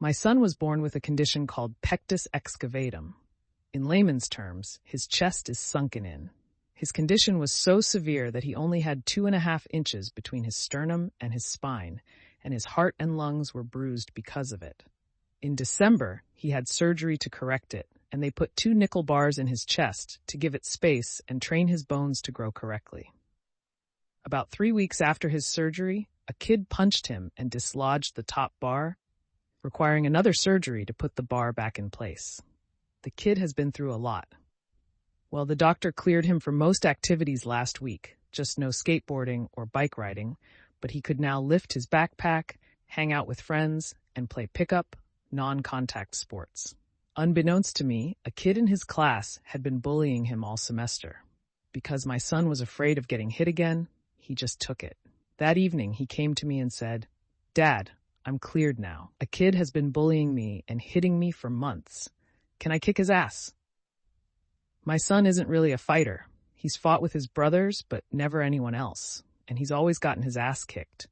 My son was born with a condition called Pectus Excavatum. In layman's terms, his chest is sunken in. His condition was so severe that he only had 2.5 inches between his sternum and his spine, and his heart and lungs were bruised because of it. In December, he had surgery to correct it, and they put 2 nickel bars in his chest to give it space and train his bones to grow correctly. About 3 weeks after his surgery, a kid punched him and dislodged the top bar, requiring another surgery to put the bar back in place. The kid has been through a lot. Well, the doctor cleared him for most activities last week, just no skateboarding or bike riding, but he could now lift his backpack, hang out with friends, and play pickup, non-contact sports. Unbeknownst to me, a kid in his class had been bullying him all semester. Because my son was afraid of getting hit again, he just took it. That evening, he came to me and said, "Dad, I'm cleared now. A kid has been bullying me and hitting me for months. Can I kick his ass?" My son isn't really a fighter. He's fought with his brothers, but never anyone else, and he's always gotten his ass kicked.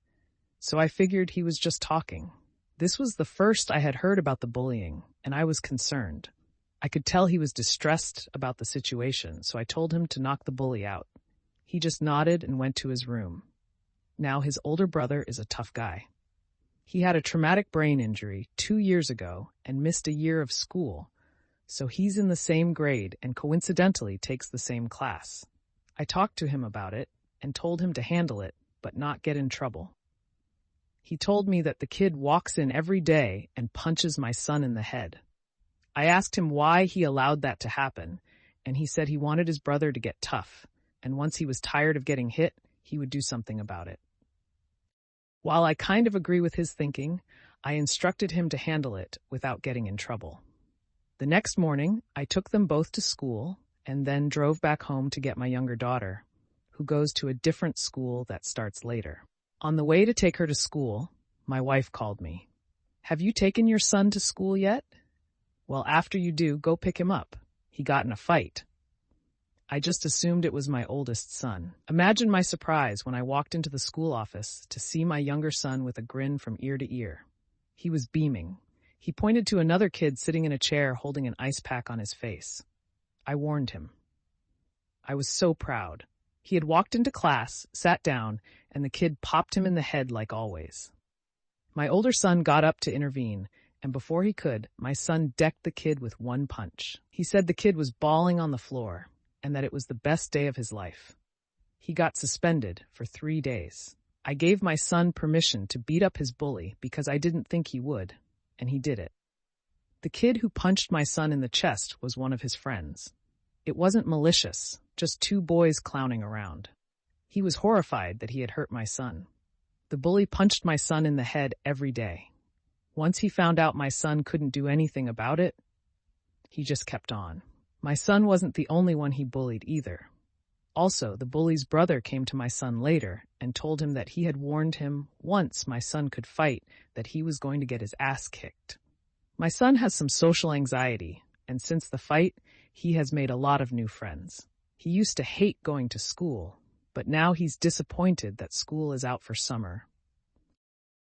So I figured he was just talking. This was the first I had heard about the bullying, and I was concerned. I could tell he was distressed about the situation, so I told him to knock the bully out. He just nodded and went to his room. Now his older brother is a tough guy. He had a traumatic brain injury 2 years ago and missed a year of school, so he's in the same grade and coincidentally takes the same class. I talked to him about it and told him to handle it, but not get in trouble. He told me that the kid walks in every day and punches my son in the head. I asked him why he allowed that to happen, and he said he wanted his brother to get tough, and once he was tired of getting hit, he would do something about it. While I kind of agree with his thinking, I instructed him to handle it without getting in trouble. The next morning, I took them both to school and then drove back home to get my younger daughter, who goes to a different school that starts later. On the way to take her to school, my wife called me. "Have you taken your son to school yet?" "Well, after you do, go pick him up. He got in a fight." I just assumed it was my oldest son. Imagine my surprise when I walked into the school office to see my younger son with a grin from ear to ear. He was beaming. He pointed to another kid sitting in a chair holding an ice pack on his face. I warned him. I was so proud. He had walked into class, sat down, and the kid popped him in the head like always. My older son got up to intervene, and before he could, my son decked the kid with one punch. He said the kid was bawling on the floor, and that it was the best day of his life. He got suspended for 3 days. I gave my son permission to beat up his bully because I didn't think he would, and he did it. The kid who punched my son in the chest was one of his friends. It wasn't malicious, just 2 boys clowning around. He was horrified that he had hurt my son. The bully punched my son in the head every day. Once he found out my son couldn't do anything about it, he just kept on. My son wasn't the only one he bullied either. Also, the bully's brother came to my son later and told him that he had warned him once my son could fight that he was going to get his ass kicked. My son has some social anxiety, and since the fight, he has made a lot of new friends. He used to hate going to school, but now he's disappointed that school is out for summer